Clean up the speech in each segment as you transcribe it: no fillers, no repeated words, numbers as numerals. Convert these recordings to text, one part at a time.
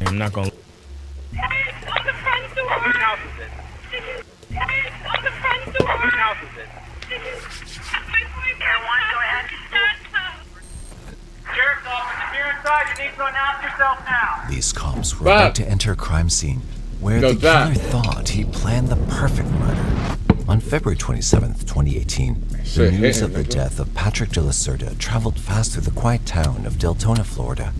I'm not gonna. On the front door. Whose house is this? On the front door. Whose house is this? My boyfriend. Go ahead. Sheriff's office, if you're inside, you need to announce yourself now. These cops were about to enter a crime scene where the killer thought he planned the perfect murder. On February 27th, 2018, the news of the death of Patrick de la Cerda traveled fast through the quiet town of Deltona, Florida.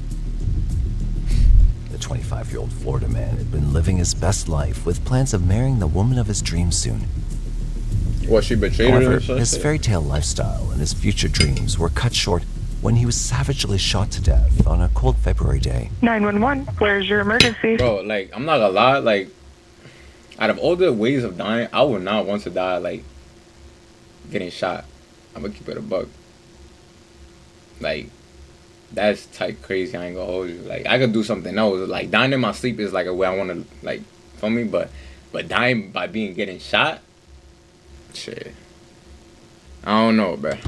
The 25-year-old Florida man had been living his best life with plans of marrying the woman of his dreams soon. What, she betrayed her? However, his fairy tale lifestyle and his future dreams were cut short when he was savagely shot to death on a cold February day. 911, where's your emergency? Bro, like, I'm not gonna lie, like, out of all the ways of dying, I would not want to die, like, getting shot. I'm gonna keep it a buck. Like, that's type crazy, I ain't gonna hold you. Like, I could do something else. Like, dying in my sleep is, like, a way I wanna, like, feel me? But dying by getting shot? Shit. I don't know, bruh.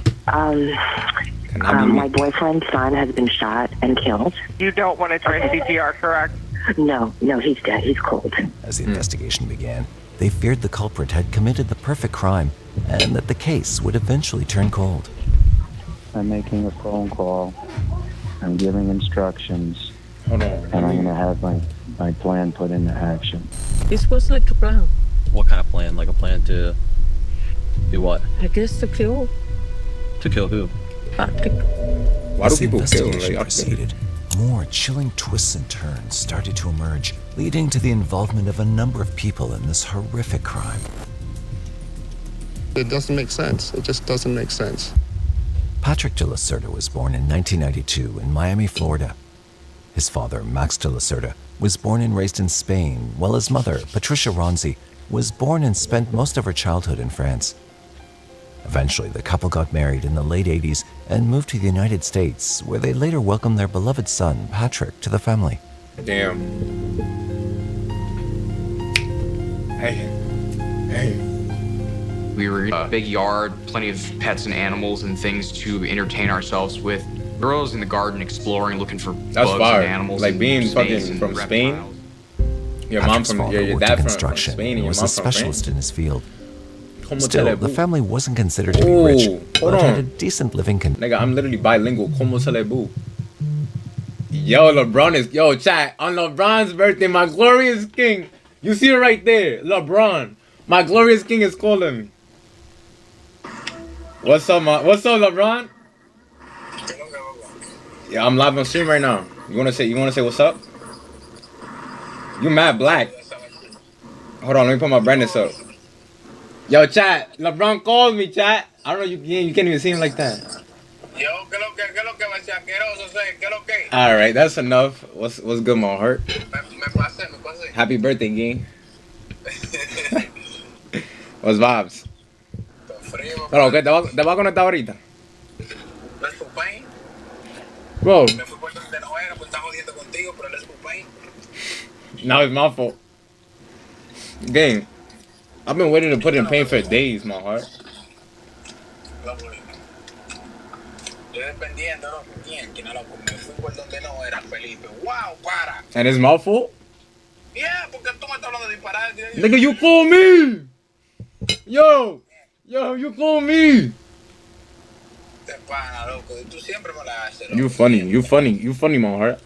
My boyfriend's son has been shot and killed. You don't want to try CPR, correct? No, he's dead. He's cold. As the investigation began, they feared the culprit had committed the perfect crime and that the case would eventually turn cold. I'm making a phone call. I'm giving instructions. Hold on. And I'm going to have my plan put into action. This was like a plan. What kind of plan? Like a plan to do what? I guess to kill. To kill who? Patrick. Why do As the people kill? investigation Like, proceeded, more chilling twists and turns started to emerge, leading to the involvement of a number of people in this horrific crime. It doesn't make sense. It just doesn't make sense. Patrick de la Cerda was born in 1992 in Miami, Florida. His father, Max de la Cerda, was born and raised in Spain, while his mother, Patricia Ronzi, was born and spent most of her childhood in France. Eventually, the couple got married in the late 80s and moved to the United States, where they later welcomed their beloved son, Patrick, to the family. damn. Hey. We were in a big yard, plenty of pets and animals and things to entertain ourselves with. Girls in the garden exploring, looking for That's bugs fire. and animals. Like and being snakes fucking and from Spain. reptiles. Your mom Patrick's from father your worked dad in from construction Spain and and your was mom a from France. specialist in his field. Como Still, te le the bu? family wasn't considered to be rich, Hold but had a on. decent living condition. Nigga, I'm literally bilingual. Como se le bu? Yo, LeBron is... Yo, chat. On LeBron's birthday, my glorious king. You see it right there. LeBron. My glorious king is calling me. What's up, LeBron? Yeah, I'm live on stream right now. You wanna say what's up? You mad black. Hold on, let me put my brightness up. Yo, chat. LeBron called me, chat. I don't know, you can't even see him like that. Alright, that's enough. What's good, my heart? Happy birthday, gang. What's vibes? Pero, ¿qué? ¿Te vas a conectar ahorita? Bro. Now it's my fault. Gang, I've been waiting to put in pain for days, my heart. And it's my fault? Nigga, you call me! Yo, you call me! You funny, my heart.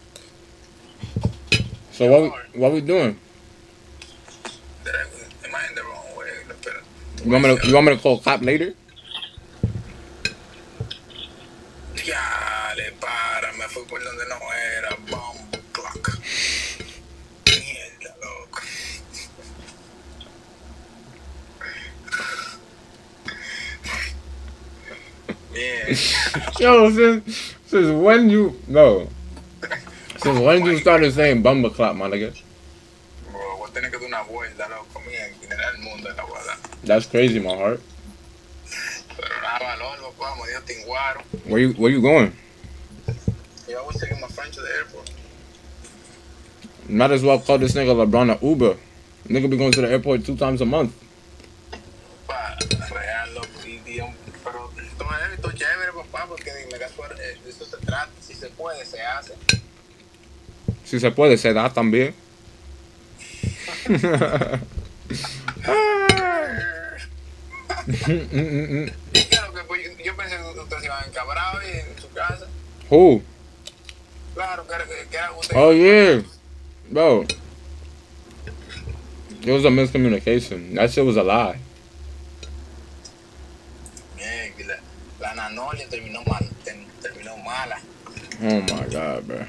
So what we doing? You want me to call cop later? Yo, since when you started saying bumbleclap, my nigga? That's crazy, my heart. Where you going? I was taking my friend to the airport. Might as well call this nigga LeBron a Uber. Nigga be going to the airport 2 times a month. Si se puede, se da también. Claro que pues, yo pensé que ustedes iban encabrados en su casa. Who? Claro, que era usted. Oh, yeah. Bro. It was a miscommunication. That shit was a lie. Bien, que la Nanolia terminó mala. Oh, my God, bro.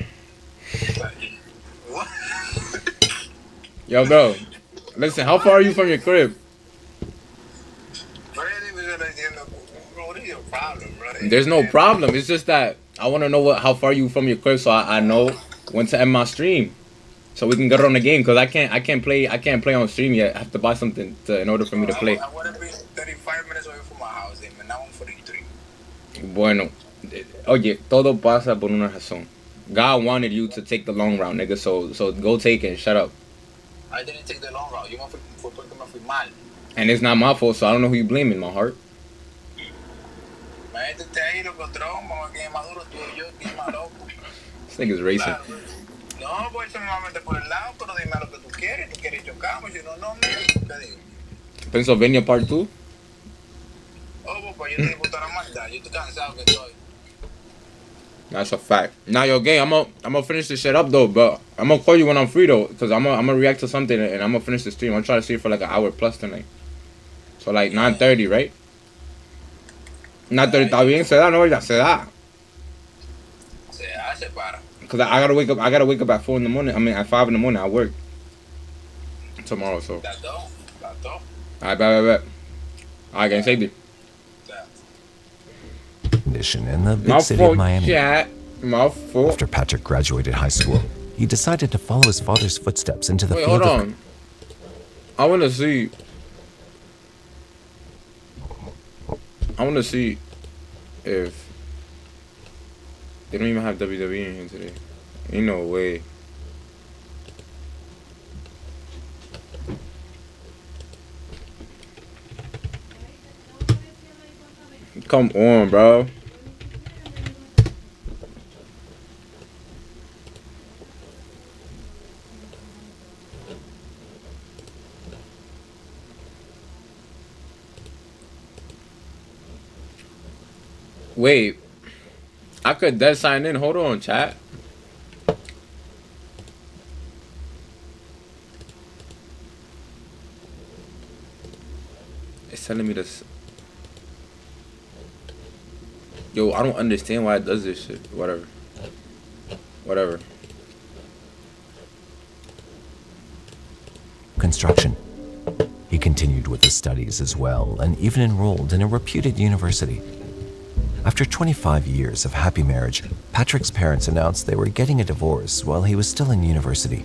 What? Yo, bro. Listen, how far are you from your crib? What is your problem, bro? There's no problem. It's just that I want to know how far you from your crib so I know when to end my stream. So we can get on the game because I can't play on stream yet. I have to buy something in order for me to play. I want to be 35 minutes away from my house, and now I'm 43. Bueno, oye, todo pasa por una razón. God wanted you to take the long route, nigga. So go take it and shut up. I didn't take the long route. Yo fue porque me fui mal. And it's not my fault, so I don't know who you blaming, my heart. Métete ahí, loco, trombo, que es más duro tú y yo, que es más loco. This nigga's racing. Claro. No, pues eso me va a meter por el lado, pero dime lo que tú quieres chocamos, yo no, ¿qué digo? Pennsylvania Part 2? Oh, pues yo te digo toda la maldad, yo estoy cansado que estoy. That's a fact. Now, yo, gang, I'm gonna finish this shit up, though, but I'm gonna call you when I'm free, though, because I'm gonna react to something, and I'm gonna finish the stream. I'm trying to see it for like an hour plus tonight. So, like, 9:30, right? 9:30, ¿está bien? Se da, no, ya, se da. Se para. Because I gotta wake up at 4 in the morning. I mean, at 5 in the morning, I work tomorrow, so. That's all. Alright, bet. Alright, gang, safety. Condition in the big city of Miami. Chat. My fault. After Patrick graduated high school, he decided to follow his father's footsteps into the Wait, field hold of... on. I wanna see if they don't even have WWE in here today. Ain't no way. Come on, bro. Wait, I could dead sign in. Hold on, chat. It's telling me this. Yo, I don't understand why it does this shit. Whatever. construction. He continued with his studies as well and even enrolled in a reputed university. After 25 years of happy marriage, Patrick's parents announced they were getting a divorce while he was still in university.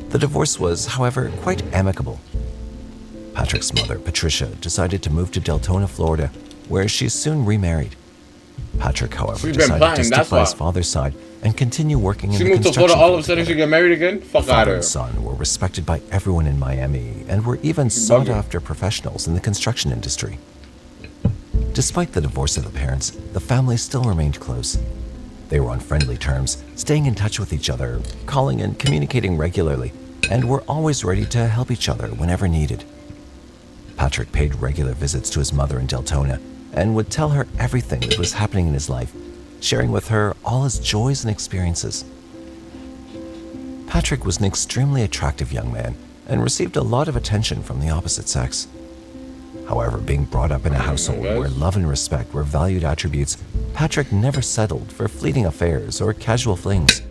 The divorce was, however, quite amicable. Patrick's mother, Patricia, decided to move to Deltona, Florida, where she soon remarried. Patrick, however, decided to stick by his father's side and continue working in the construction field. All of a sudden she get married again? Fuck out of here. Father and son were respected by everyone in Miami and were even sought-after professionals in the construction industry. Despite the divorce of the parents, the family still remained close. They were on friendly terms, staying in touch with each other, calling and communicating regularly, and were always ready to help each other whenever needed. Patrick paid regular visits to his mother in Deltona and would tell her everything that was happening in his life, sharing with her all his joys and experiences. Patrick was an extremely attractive young man and received a lot of attention from the opposite sex. However, being brought up in a household where love and respect were valued attributes, Patrick never settled for fleeting affairs or casual flings.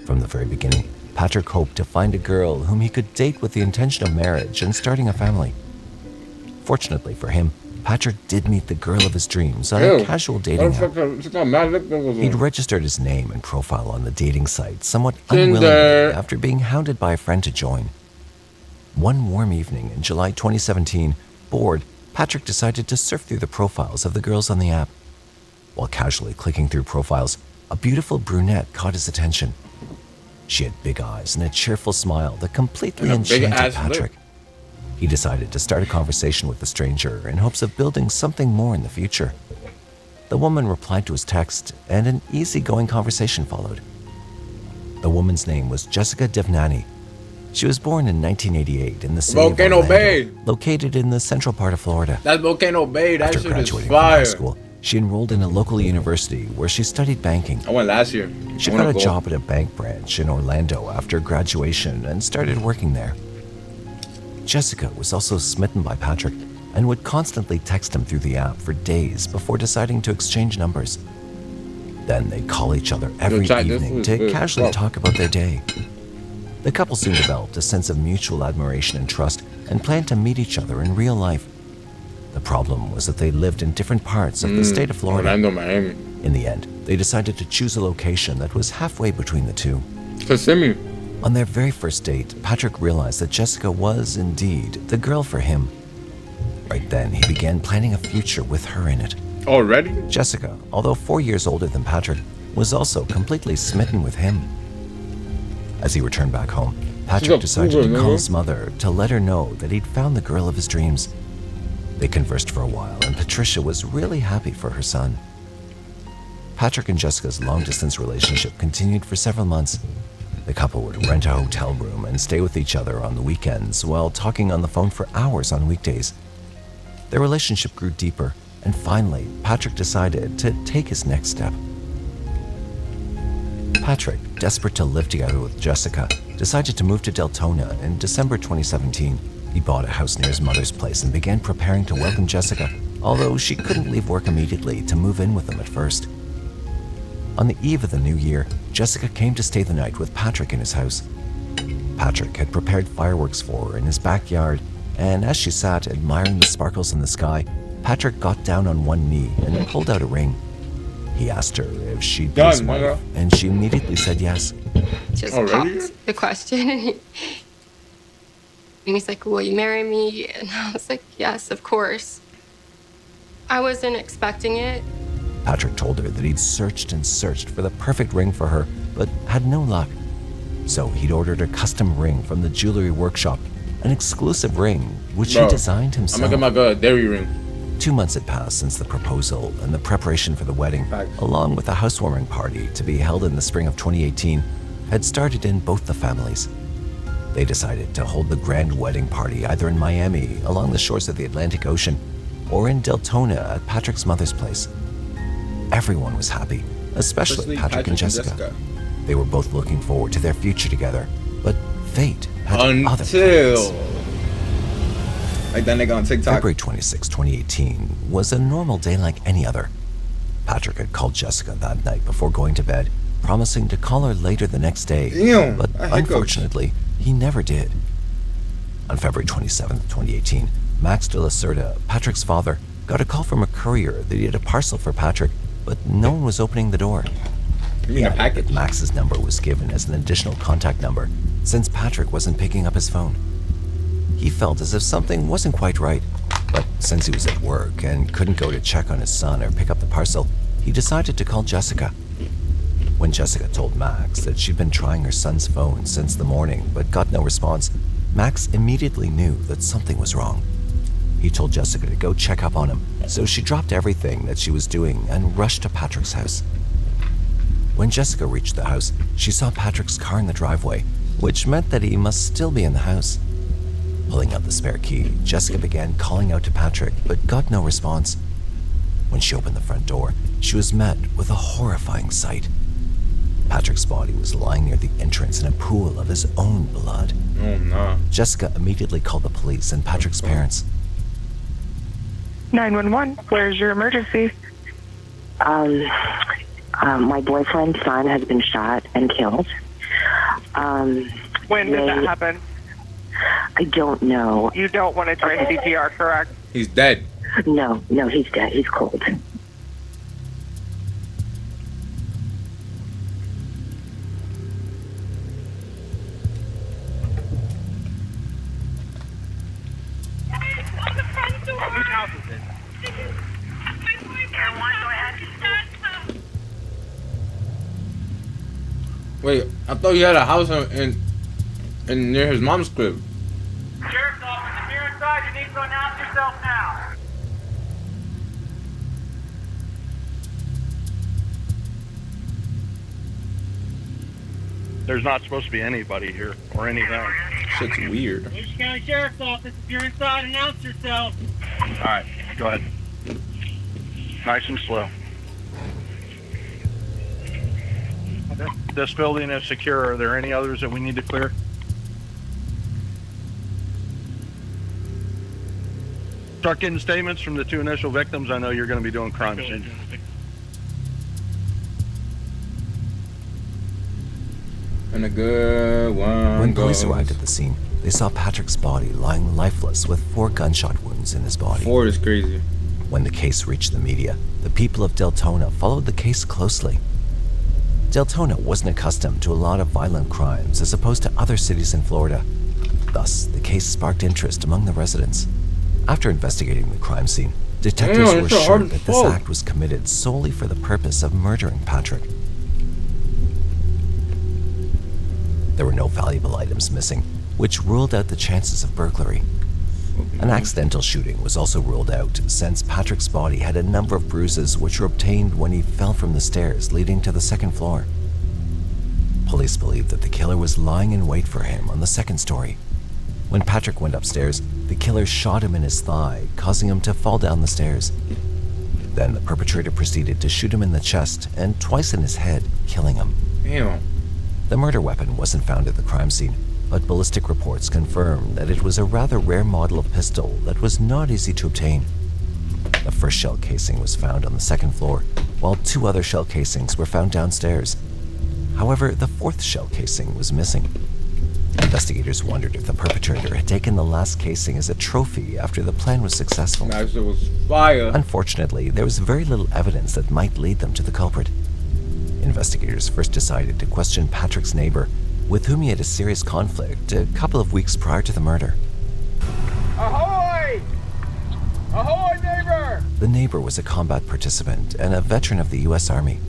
From the very beginning, Patrick hoped to find a girl whom he could date with the intention of marriage and starting a family. Fortunately for him, Patrick did meet the girl of his dreams on a casual dating app. He'd registered his name and profile on the dating site somewhat unwillingly after being hounded by a friend to join. One warm evening in July 2017, bored, Patrick decided to surf through the profiles of the girls on the app. While casually clicking through profiles, a beautiful brunette caught his attention. She had big eyes and a cheerful smile that completely enchanted Patrick. He decided to start a conversation with the stranger in hopes of building something more in the future. The woman replied to his text, and an easygoing conversation followed. The woman's name was Jessica Devnani. She was born in 1988 in the city Volcano of Orlando, Bay. located in the central part of Florida. That's Volcano Bay. That After shit is graduating from high fire. school, she enrolled in a local university where she studied banking. I went last year. She got a job at a bank branch in Orlando after graduation and started working there. Jessica was also smitten by Patrick and would constantly text him through the app for days before deciding to exchange numbers. Then they'd call each other every evening to casually talk about their day. The couple soon developed a sense of mutual admiration and trust and planned to meet each other in real life. The problem was that they lived in different parts of the state of Florida. Orlando, Miami. In the end, they decided to choose a location that was halfway between the two. Kissimmee. On their very first date, Patrick realized that Jessica was indeed the girl for him. Right then, he began planning a future with her in it. Already? Jessica, although 4 years older than Patrick, was also completely smitten with him. As he returned back home, Patrick decided to call his mother to let her know that he'd found the girl of his dreams. They conversed for a while, and Patricia was really happy for her son. Patrick and Jessica's long-distance relationship continued for several months. The couple would rent a hotel room and stay with each other on the weekends while talking on the phone for hours on weekdays. Their relationship grew deeper, and finally, Patrick decided to take his next step. Patrick, desperate to live together with Jessica, decided to move to Deltona in December 2017. He bought a house near his mother's place and began preparing to welcome Jessica, although she couldn't leave work immediately to move in with them at first. On the eve of the new year, Jessica came to stay the night with Patrick in his house. Patrick had prepared fireworks for her in his backyard, and as she sat admiring the sparkles in the sky, Patrick got down on one knee and pulled out a ring. He asked her if she'd be his wife, and she immediately said yes. Just popped the question, and he's like, "Will you marry me?" And I was like, "Yes, of course." I wasn't expecting it. Patrick told her that he'd searched and searched for the perfect ring for her, but had no luck. So he'd ordered a custom ring from the jewelry workshop, an exclusive ring which he designed himself. I'm gonna get my dairy ring. 2 months had passed since the proposal, and the preparation for the wedding, along with a housewarming party to be held in the spring of 2018, had started in both the families. They decided to hold the grand wedding party either in Miami, along the shores of the Atlantic Ocean, or in Deltona at Patrick's mother's place. Everyone was happy, especially Patrick and Jessica. They were both looking forward to their future together, but fate had other plans. Like that nigga on TikTok. February 26, 2018 was a normal day like any other. Patrick had called Jessica that night before going to bed, promising to call her later the next day. Damn, but unfortunately, he never did. On February 27, 2018, Max de la Cerda, Patrick's father, got a call from a courier that he had a parcel for Patrick, but no one was opening the door. He added that Max's number was given as an additional contact number, since Patrick wasn't picking up his phone. He felt as if something wasn't quite right, but since he was at work and couldn't go to check on his son or pick up the parcel, he decided to call Jessica. When Jessica told Max that she'd been trying her son's phone since the morning but got no response, Max immediately knew that something was wrong. He told Jessica to go check up on him, so she dropped everything that she was doing and rushed to Patrick's house. When Jessica reached the house, she saw Patrick's car in the driveway, which meant that he must still be in the house. Pulling out the spare key, Jessica began calling out to Patrick, but got no response. When she opened the front door, she was met with a horrifying sight. Patrick's body was lying near the entrance in a pool of his own blood. Oh, no. Jessica immediately called the police and Patrick's parents. 911, where's your emergency? My boyfriend's son has been shot and killed. When did that happen? I don't know. You don't want to try CPR, correct? He's dead. No, he's dead. He's cold. Wait, I thought you had a house in near his mom's crib. Sheriff's office, if you're inside, you need to announce yourself now. There's not supposed to be anybody here or anything. Shit's weird. Ocean County Sheriff's Office, if you're inside, announce yourself. All right, go ahead. Nice and slow. This building is secure. Are there any others that we need to clear? Start getting statements from the two initial victims. I know you're going to be doing crime scene. And a good one. When police goes. arrived at the scene, they saw Patrick's body lying lifeless with 4 gunshot wounds in his body. 4 is crazy. When the case reached the media, the people of Deltona followed the case closely. Deltona wasn't accustomed to a lot of violent crimes as opposed to other cities in Florida. Thus, the case sparked interest among the residents. After investigating the crime scene, detectives were sure that this act was committed solely for the purpose of murdering Patrick. There were no valuable items missing, which ruled out the chances of burglary. An accidental shooting was also ruled out, since Patrick's body had a number of bruises which were obtained when he fell from the stairs leading to the second floor. Police believed that the killer was lying in wait for him on the second story. When Patrick went upstairs, the killer shot him in his thigh, causing him to fall down the stairs. Then the perpetrator proceeded to shoot him in the chest and twice in his head, killing him. Damn. The murder weapon wasn't found at the crime scene, but ballistic reports confirmed that it was a rather rare model of pistol that was not easy to obtain. The first shell casing was found on the second floor, while 2 other shell casings were found downstairs. However, the 4th shell casing was missing. Investigators wondered if the perpetrator had taken the last casing as a trophy after the plan was successful. That shit was fire. Unfortunately, there was very little evidence that might lead them to the culprit. Investigators first decided to question Patrick's neighbor, with whom he had a serious conflict a couple of weeks prior to the murder. Ahoy! Ahoy, neighbor! The neighbor was a combat participant and a veteran of the U.S. Army.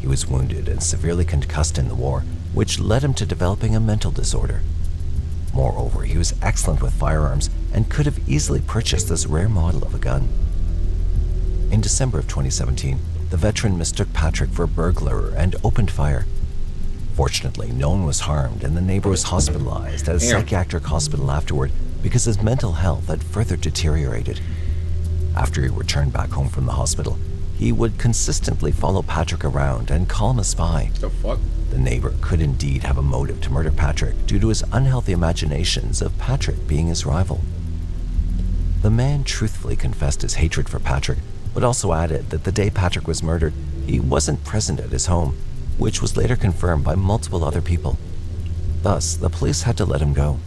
He was wounded and severely concussed in the war, which led him to developing a mental disorder. Moreover, he was excellent with firearms and could have easily purchased this rare model of a gun. In December of 2017, the veteran mistook Patrick for a burglar and opened fire. Fortunately, no one was harmed and the neighbor was hospitalized at a psychiatric hospital afterward because his mental health had further deteriorated. After he returned back home from the hospital, he would consistently follow Patrick around and call him a spy. The fuck? The neighbor could indeed have a motive to murder Patrick due to his unhealthy imaginations of Patrick being his rival. The man truthfully confessed his hatred for Patrick, but also added that the day Patrick was murdered, he wasn't present at his home, which was later confirmed by multiple other people. Thus, the police had to let him go.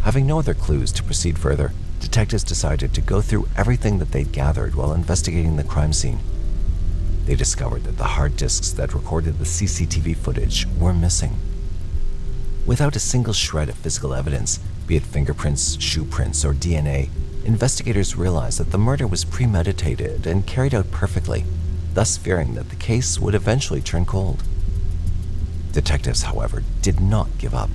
Having no other clues to proceed further, detectives decided to go through everything that they'd gathered while investigating the crime scene. They discovered that the hard disks that recorded the CCTV footage were missing. Without a single shred of physical evidence, be it fingerprints, shoe prints, or DNA, investigators realized that the murder was premeditated and carried out perfectly, thus fearing that the case would eventually turn cold. Detectives, however, did not give up.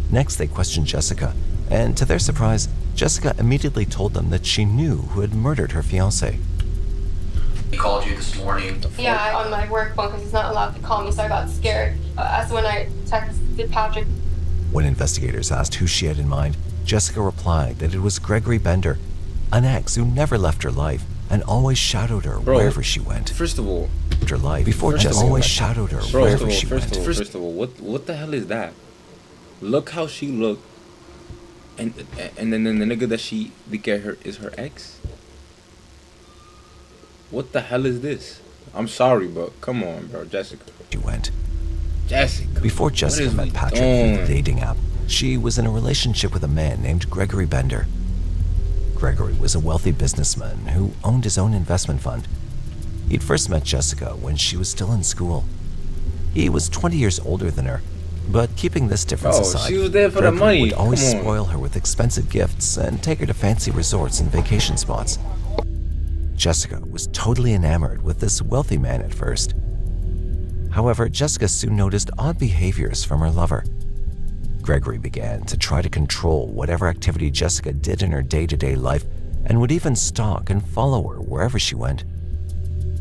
Next, they questioned Jessica, and to their surprise, Jessica immediately told them that she knew who had murdered her fiancé. He called you this morning. Yeah, on my work phone because he's not allowed to call me, so I got scared. That's when I texted Patrick. When investigators asked who she had in mind, Jessica replied that it was Gregory Bender, an ex who never left her life and always shadowed her wherever she went. First of all, her life before Jessica always shadowed her wherever she went. First of all, what the hell is that? Look how she looked, and then the nigga that she get her is her ex. What the hell is this? I'm sorry, but come on, bro, Jessica. She went. Jessica. Before Jessica met Patrick through the dating app, she was in a relationship with a man named Gregory Bender. Gregory was a wealthy businessman who owned his own investment fund. He'd first met Jessica when she was still in school. He was 20 years older than her, but keeping this difference aside, she was there for the money. Would always spoil her with expensive gifts and take her to fancy resorts and vacation spots. Jessica was totally enamored with this wealthy man at first. However, Jessica soon noticed odd behaviors from her lover. Gregory began to try to control whatever activity Jessica did in her day-to-day life and would even stalk and follow her wherever she went.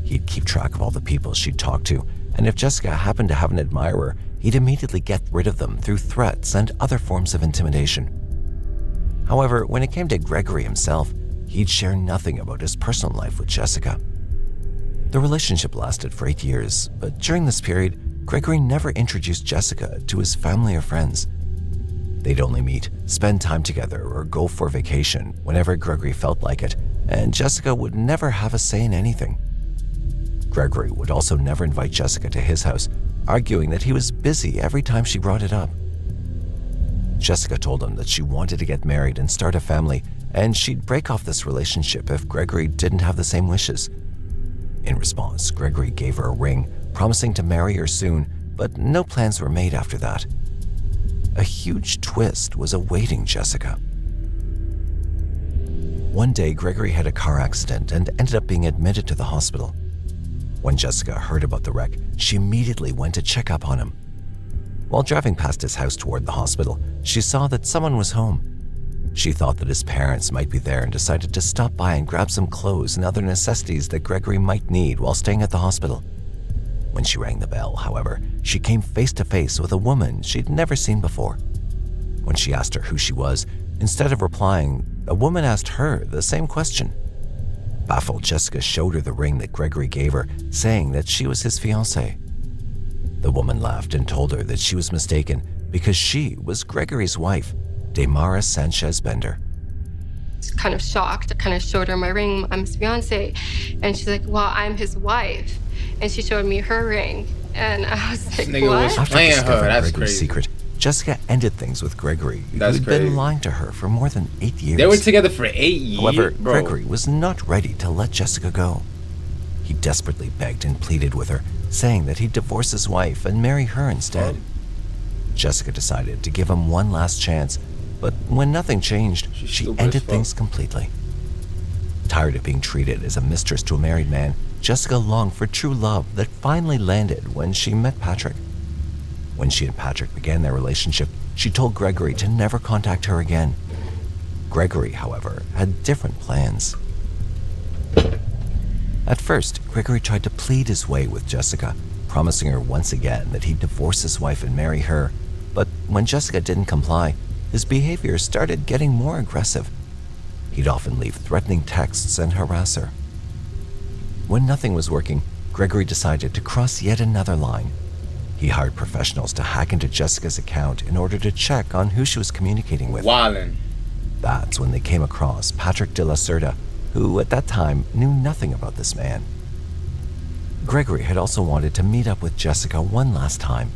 He'd keep track of all the people she'd talked to and if Jessica happened to have an admirer, he'd immediately get rid of them through threats and other forms of intimidation. However, when it came to Gregory himself, he'd share nothing about his personal life with Jessica. The relationship lasted for 8 years, but during this period, Gregory never introduced Jessica to his family or friends. They'd only meet, spend time together, or go for vacation whenever Gregory felt like it, and Jessica would never have a say in anything. Gregory would also never invite Jessica to his house, arguing that he was busy every time she brought it up. Jessica told him that she wanted to get married and start a family, and she'd break off this relationship if Gregory didn't have the same wishes. In response, Gregory gave her a ring, promising to marry her soon, but no plans were made after that. A huge twist was awaiting Jessica. One day, Gregory had a car accident and ended up being admitted to the hospital. When Jessica heard about the wreck, she immediately went to check up on him. While driving past his house toward the hospital, she saw that someone was home. She thought that his parents might be there and decided to stop by and grab some clothes and other necessities that Gregory might need while staying at the hospital. When she rang the bell, however, she came face to face with a woman she'd never seen before. When she asked her who she was, instead of replying, a woman asked her the same question. Baffled, Jessica showed her the ring that Gregory gave her, saying that she was his fiancée. The woman laughed and told her that she was mistaken because she was Gregory's wife, Damara Sanchez Bender. Kind of shocked. I kind of showed her my ring. I'm his fiance. And she's like, well, I'm his wife. And she showed me her ring. And I was like, what? After discovering Gregory's secret, Jessica ended things with Gregory, who'd been lying to her for more than 8 years. They were together for 8 years. However, bro. Gregory was not ready to let Jessica go. He desperately begged and pleaded with her, saying that he'd divorce his wife and marry her instead. Jessica decided to give him one last chance, but when nothing changed, she ended things completely. Tired of being treated as a mistress to a married man, Jessica longed for true love that finally landed when she met Patrick. When she and Patrick began their relationship, she told Gregory to never contact her again. Gregory, however, had different plans. At first, Gregory tried to plead his way with Jessica, promising her once again that he'd divorce his wife and marry her. But when Jessica didn't comply, his behavior started getting more aggressive. He'd often leave threatening texts and harass her. When nothing was working, Gregory decided to cross yet another line. He hired professionals to hack into Jessica's account in order to check on who she was communicating with. Wildin'. That's when they came across Patrick de la Cerda, who at that time knew nothing about this man. Gregory had also wanted to meet up with Jessica one last time.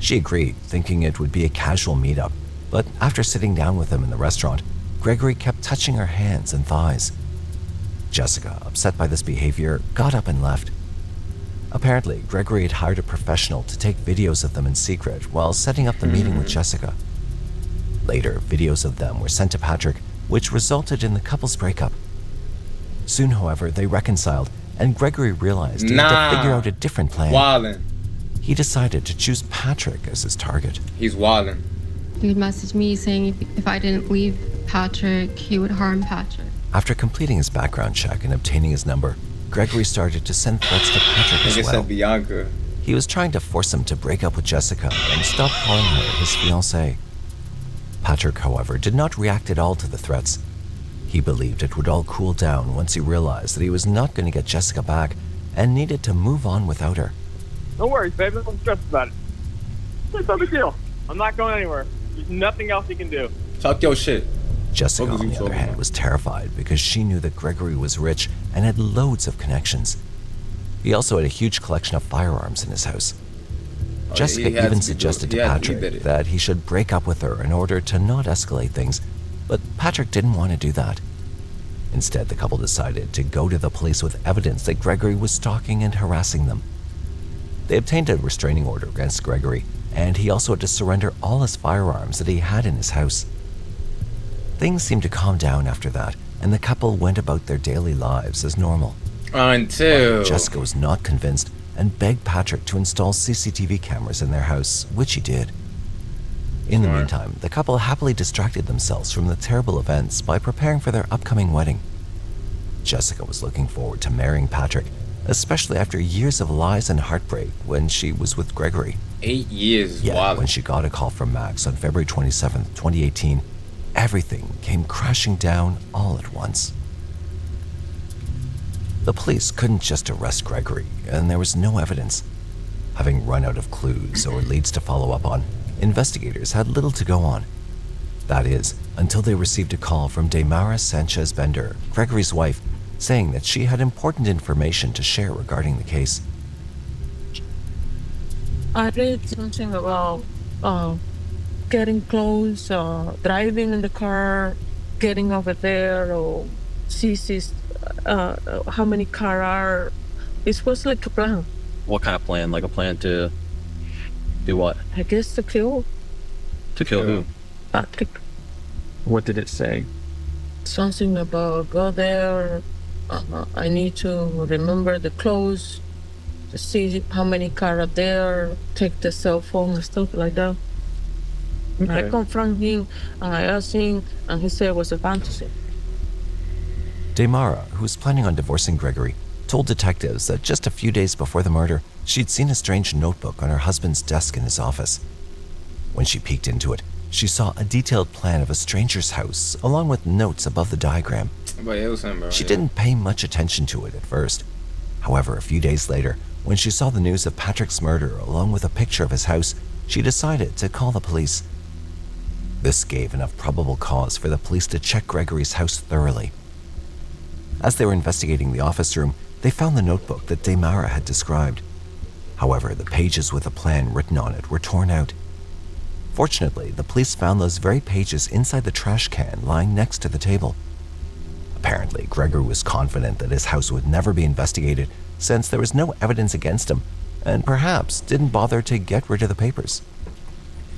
She agreed, thinking it would be a casual meetup, but after sitting down with him in the restaurant, Gregory kept touching her hands and thighs. Jessica, upset by this behavior, got up and left. Apparently, Gregory had hired a professional to take videos of them in secret while setting up the meeting with Jessica. Later, videos of them were sent to Patrick, which resulted in the couple's breakup. Soon, however, they reconciled, and Gregory realized he had to figure out a different plan. Wildin'. He decided to choose Patrick as his target. He's wildin'. He would message me saying if I didn't leave Patrick, he would harm Patrick. After completing his background check and obtaining his number, Gregory started to send threats to Patrick as well. Bianca. He was trying to force him to break up with Jessica and stop calling her his fiancée. Patrick, however, did not react at all to the threats. He believed it would all cool down once he realized that he was not going to get Jessica back and needed to move on without her. No worries, baby. Don't stress about it. It's no big deal. I'm not going anywhere. There's nothing else you can do. Talk your shit. Jessica, on the other hand, was terrified because she knew that Gregory was rich and had loads of connections. He also had a huge collection of firearms in his house. Jessica even suggested to Patrick that he should break up with her in order to not escalate things, but Patrick didn't want to do that. Instead, the couple decided to go to the police with evidence that Gregory was stalking and harassing them. They obtained a restraining order against Gregory, and he also had to surrender all his firearms that he had in his house. Things seemed to calm down after that, and the couple went about their daily lives as normal. Until Jessica was not convinced and begged Patrick to install CCTV cameras in their house, which he did. In the meantime, the couple happily distracted themselves from the terrible events by preparing for their upcoming wedding. Jessica was looking forward to marrying Patrick, especially after years of lies and heartbreak when she was with Gregory. 8 years. Yet, Wow. when she got a call from Max on February 27, 2018, everything came crashing down all at once. The police couldn't just arrest Gregory, and there was no evidence. Having run out of clues or leads to follow up on, investigators had little to go on. That is, until they received a call from Daymara Sanchez Bender, Gregory's wife, saying that she had important information to share regarding the case. I read something about getting close, driving in the car, getting over there, or sees how many cars are. It was like a plan. What kind of plan? Like a plan to do what? I guess to kill To kill who? Patrick. What did it say? Something about go there. I need to remember the clothes, to see how many cars are there, take the cell phone and stuff like that. I confront him and I asked him, and he said it was a fantasy. Daymara, who was planning on divorcing Gregory, told detectives that just a few days before the murder, she'd seen a strange notebook on her husband's desk in his office. When she peeked into it, she saw a detailed plan of a stranger's house, along with notes above the diagram. She didn't pay much attention to it at first. However, a few days later, when she saw the news of Patrick's murder along with a picture of his house, she decided to call the police. This gave enough probable cause for the police to check Gregory's house thoroughly. As they were investigating the office room, they found the notebook that Daymara had described. However, the pages with a plan written on it were torn out. Fortunately, the police found those very pages inside the trash can lying next to the table. Apparently, Gregory was confident that his house would never be investigated since there was no evidence against him, and perhaps didn't bother to get rid of the papers.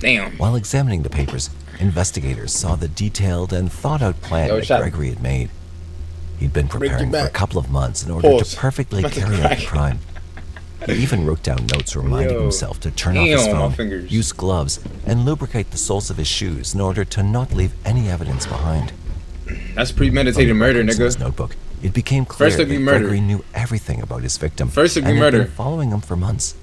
Damn. While examining the papers, investigators saw the detailed and thought-out plan that Gregory had made. He'd been preparing for a couple of months in order to perfectly carry out the crime. He even wrote down notes reminding himself to turn off his phone, use gloves, and lubricate the soles of his shoes in order to not leave any evidence behind. That's premeditated murder, nigga. In his notebook, it became clear that Gregory knew everything about his victim and had been following him for months.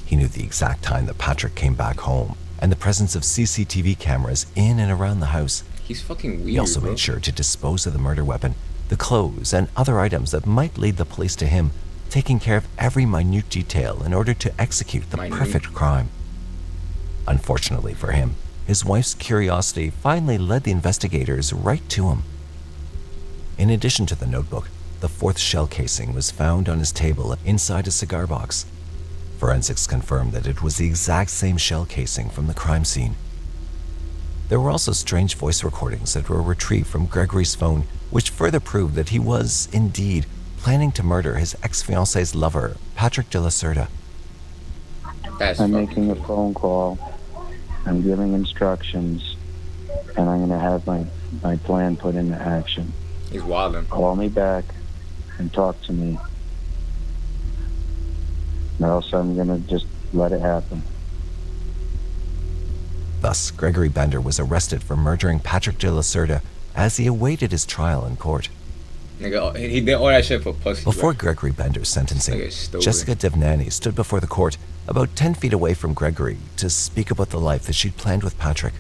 He knew the exact time that Patrick came back home and the presence of CCTV cameras in and around the house. He's fucking weird, He also made sure to dispose of the murder weapon, the clothes, and other items that might lead the police to him, taking care of every minute detail in order to execute the perfect crime. Unfortunately for him, his wife's curiosity finally led the investigators right to him. In addition to the notebook, the fourth shell casing was found on his table inside a cigar box. Forensics confirmed that it was the exact same shell casing from the crime scene. There were also strange voice recordings that were retrieved from Gregory's phone, which further proved that he was, indeed, planning to murder his ex-fiance's lover, Patrick de la Cerda. I'm making a phone call. I'm giving instructions, and I'm going to have my plan put into action. He's wilding. Call me back and talk to me. Or else I'm going to just let it happen. Thus, Gregory Bender was arrested for murdering Patrick de la Cerda as he awaited his trial in court. Nigga, he did all that shit for pussy. Before Gregory Bender's sentencing, Jessica Devnani stood before the court about 10 feet away from Gregory to speak about the life that she'd planned with Patrick.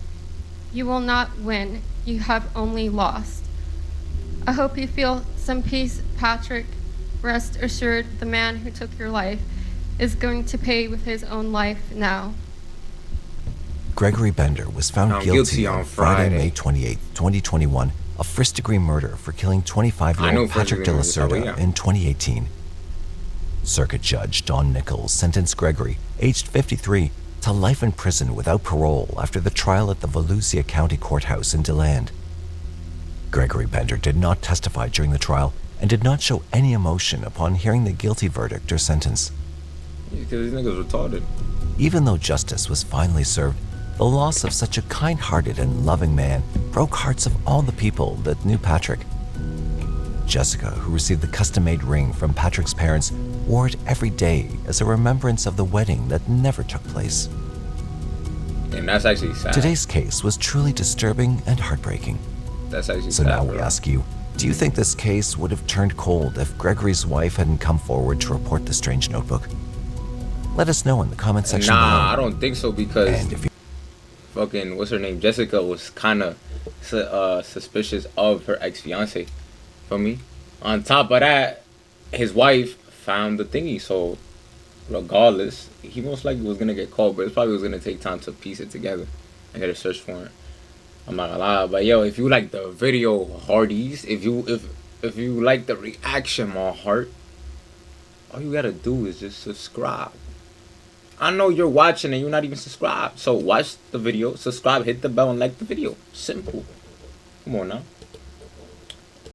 You will not win. You have only lost. I hope you feel some peace, Patrick. Rest assured, the man who took your life is going to pay with his own life now. Gregory Bender was found guilty on Friday, May 28, 2021, of first-degree murder for killing 25-year-old Patrick de la Cerda in 2018. Circuit Judge Don Nichols sentenced Gregory, aged 53, to life in prison without parole after the trial at the Volusia County Courthouse in DeLand. Gregory Bender did not testify during the trial and did not show any emotion upon hearing the guilty verdict or sentence. Yeah, because these niggas retarded. Even though justice was finally served, the loss of such a kind-hearted and loving man broke hearts of all the people that knew Patrick. Jessica, who received the custom-made ring from Patrick's parents, wore it every day as a remembrance of the wedding that never took place. And that's actually sad. Today's case was truly disturbing and heartbreaking. That's actually so sad, now we ask you, Do you think this case would have turned cold if Gregory's wife hadn't come forward to report the strange notebook? Let us know in the comment section below. Nah, I don't think so, because And if you fucking, what's her name, Jessica, was kind of suspicious of her ex-fiance. Feel me? On top of that, his wife found the thingy, so regardless, he most likely was gonna get caught, but it probably was gonna take time to piece it together and get a search warrant. I'm not gonna lie, but yo, if you like the video, hardies, if you like the reaction, my heart, all you gotta do is just subscribe. I know you're watching and you're not even subscribed, so watch the video, subscribe, hit the bell, and like the video. Simple. Come on now.